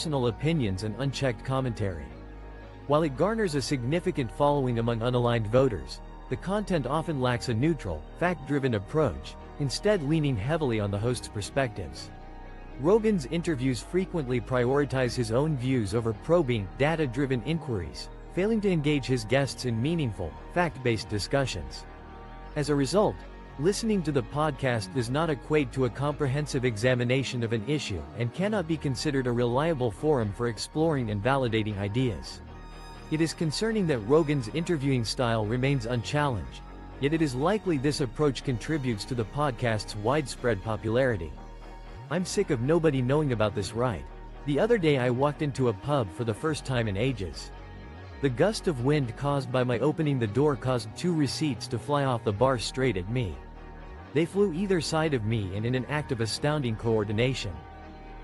personal opinions and unchecked commentary. While it garners a significant following among unaligned voters, the content often lacks a neutral, fact-driven approach, instead leaning heavily on the host's perspectives. Rogan's interviews frequently prioritize his own views over probing, data-driven inquiries, failing to engage his guests in meaningful, fact-based discussions. As a result, listening to the podcast does not equate to a comprehensive examination of an issue and cannot be considered a reliable forum for exploring and validating ideas. It is concerning that Rogan's interviewing style remains unchallenged, yet it is likely this approach contributes to the podcast's widespread popularity. I'm sick of nobody knowing about this, right? The other day I walked into a pub for the first time in ages. The gust of wind caused by my opening the door caused 2 receipts to fly off the bar straight at me. They flew either side of me and in an act of astounding coordination.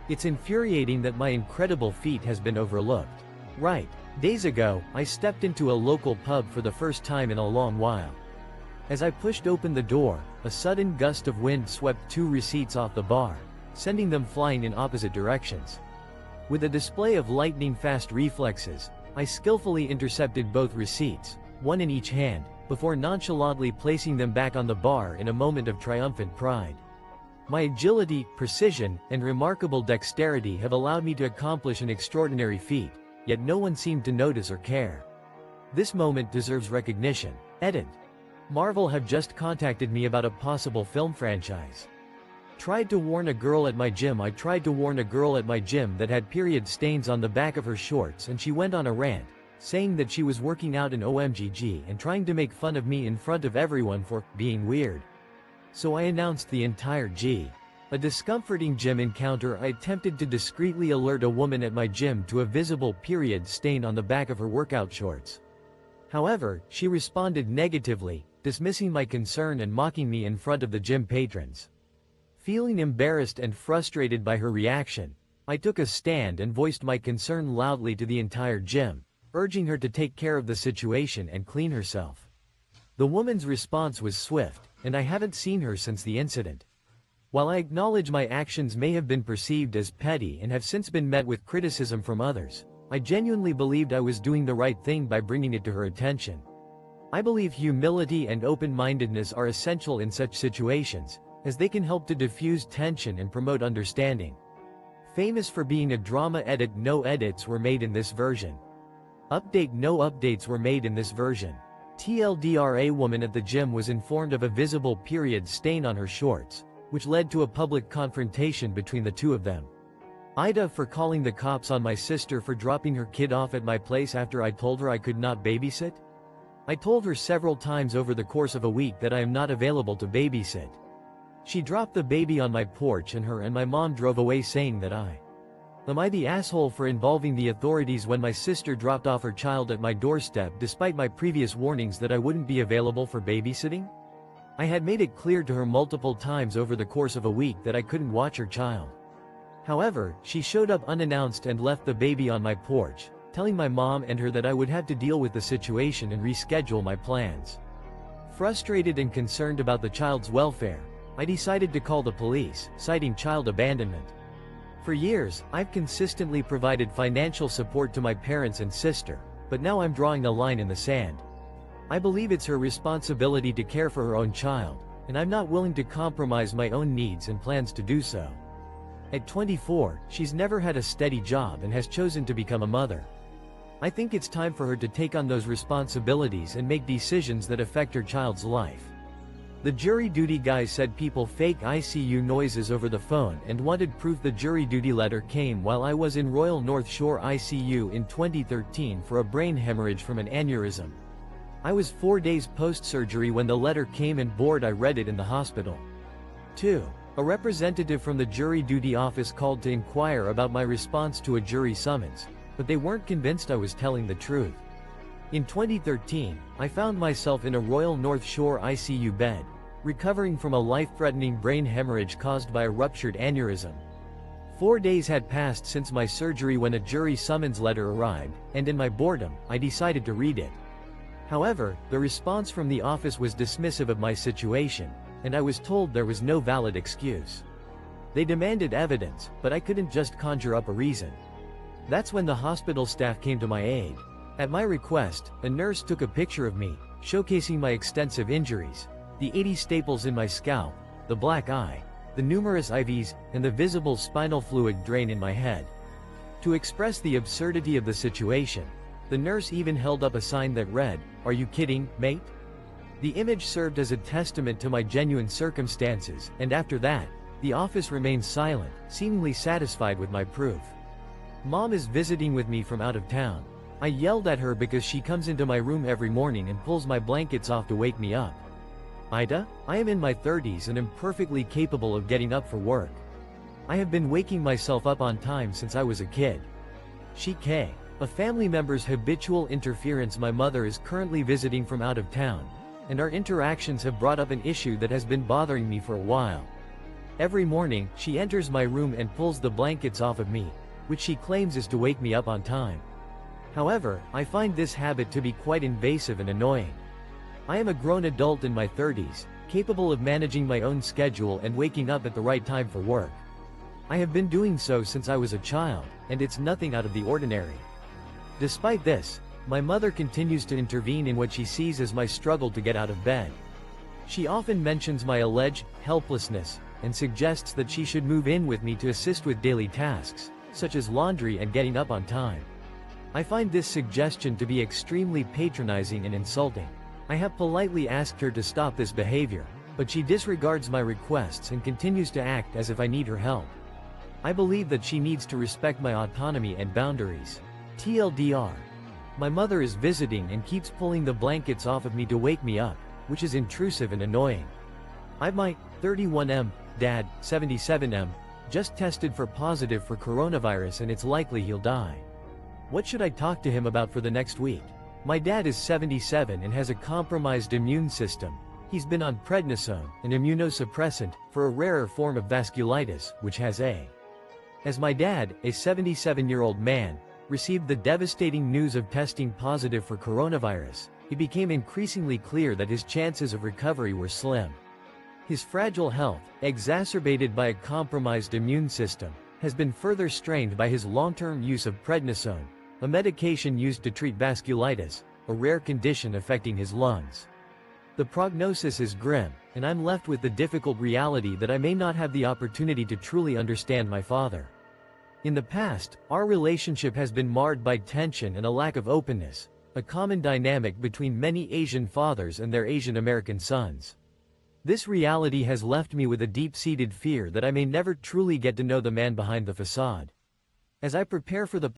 It's infuriating that my incredible feat has been overlooked. Right. Days ago, I stepped into a local pub for the first time in a long while. As I pushed open the door, a sudden gust of wind swept 2 receipts off the bar, sending them flying in opposite directions. With a display of lightning-fast reflexes, I skillfully intercepted both receipts, one in each hand, before nonchalantly placing them back on the bar in a moment of triumphant pride. My agility, precision, and remarkable dexterity have allowed me to accomplish an extraordinary feat, yet no one seemed to notice or care. This moment deserves recognition. Edit. Marvel have just contacted me about a possible film franchise. Tried to warn a girl at my gym. I tried to warn a girl at my gym that had period stains on the back of her shorts, and she went on a rant, saying that she was working out in OMGG and trying to make fun of me in front of everyone for being weird. So I announced the entire G. A discomforting gym encounter. I attempted to discreetly alert a woman at my gym to a visible period stain on the back of her workout shorts. However, she responded negatively, dismissing my concern and mocking me in front of the gym patrons. Feeling embarrassed and frustrated by her reaction, I took a stand and voiced my concern loudly to the entire gym, urging her to take care of the situation and clean herself. The woman's response was swift, and I haven't seen her since the incident. While I acknowledge my actions may have been perceived as petty and have since been met with criticism from others, I genuinely believed I was doing the right thing by bringing it to her attention. I believe humility and open-mindedness are essential in such situations, as they can help to diffuse tension and promote understanding. Famous for being a drama edit, no edits were made in this version. Update, no updates were made in this version. TLDR: a woman at the gym was informed of a visible period stain on her shorts, which led to a public confrontation between the two of them. AITA: for calling the cops on my sister for dropping her kid off at my place after I told her I could not babysit. I told her several times over the course of a week that I am not available to babysit. She dropped the baby on my porch and her and my mom drove away saying that am I the asshole for involving the authorities when my sister dropped off her child at my doorstep despite my previous warnings that I wouldn't be available for babysitting? I had made it clear to her multiple times over the course of a week that I couldn't watch her child. However, she showed up unannounced and left the baby on my porch, telling my mom and her that I would have to deal with the situation and reschedule my plans. Frustrated and concerned about the child's welfare, I decided to call the police, citing child abandonment. For years, I've consistently provided financial support to my parents and sister, but now I'm drawing a line in the sand. I believe it's her responsibility to care for her own child, and I'm not willing to compromise my own needs and plans to do so. At 24, she's never had a steady job and has chosen to become a mother. I think it's time for her to take on those responsibilities and make decisions that affect her child's life. The jury duty guy said people fake ICU noises over the phone and wanted proof. The jury duty letter came while I was in Royal North Shore ICU in 2013 for a brain hemorrhage from an aneurysm. I was 4 days post-surgery when the letter came and bored. I read it in the hospital. 2. A representative from the jury duty office called to inquire about my response to a jury summons, but they weren't convinced I was telling the truth. In 2013, I found myself in a Royal North Shore ICU bed, recovering from a life-threatening brain hemorrhage caused by a ruptured aneurysm. 4 days had passed since my surgery when a jury summons letter arrived, and in my boredom, I decided to read it. However, the response from the office was dismissive of my situation, and I was told there was no valid excuse. They demanded evidence, but I couldn't just conjure up a reason. That's when the hospital staff came to my aid. At my request, a nurse took a picture of me, showcasing my extensive injuries, the 80 staples in my scalp, the black eye, the numerous IVs, and the visible spinal fluid drain in my head. To express the absurdity of the situation, the nurse even held up a sign that read, "Are you kidding, mate?" The image served as a testament to my genuine circumstances, and after that, the office remained silent, seemingly satisfied with my proof. Mom is visiting with me from out of town. I yelled at her because she comes into my room every morning and pulls my blankets off to wake me up. AITA, I am in my 30s and am perfectly capable of getting up for work. I have been waking myself up on time since I was a kid. She a family member's habitual interference. My mother is currently visiting from out of town, and our interactions have brought up an issue that has been bothering me for a while. Every morning, she enters my room and pulls the blankets off of me, which she claims is to wake me up on time. However, I find this habit to be quite invasive and annoying. I am a grown adult in my 30s, capable of managing my own schedule and waking up at the right time for work. I have been doing so since I was a child, and it's nothing out of the ordinary. Despite this, my mother continues to intervene in what she sees as my struggle to get out of bed. She often mentions my alleged helplessness, and suggests that she should move in with me to assist with daily tasks, such as laundry and getting up on time. I find this suggestion to be extremely patronizing and insulting. I have politely asked her to stop this behavior, but she disregards my requests and continues to act as if I need her help. I believe that she needs to respect my autonomy and boundaries. TLDR. My mother is visiting and keeps pulling the blankets off of me to wake me up, which is intrusive and annoying. My 31M, dad, 77M, just tested for positive for coronavirus and it's likely he'll die. What should I talk to him about for the next week? My dad is 77 and has a compromised immune system. He's been on prednisone, an immunosuppressant, for a rarer form of vasculitis, which has As my dad, a 77-year-old man, received the devastating news of testing positive for coronavirus, it became increasingly clear that his chances of recovery were slim. His fragile health, exacerbated by a compromised immune system, has been further strained by his long-term use of prednisone, a medication used to treat vasculitis, a rare condition affecting his lungs. The prognosis is grim, and I'm left with the difficult reality that I may not have the opportunity to truly understand my father. In the past, our relationship has been marred by tension and a lack of openness, a common dynamic between many Asian fathers and their Asian American sons. This reality has left me with a deep-seated fear that I may never truly get to know the man behind the facade. As I prepare for the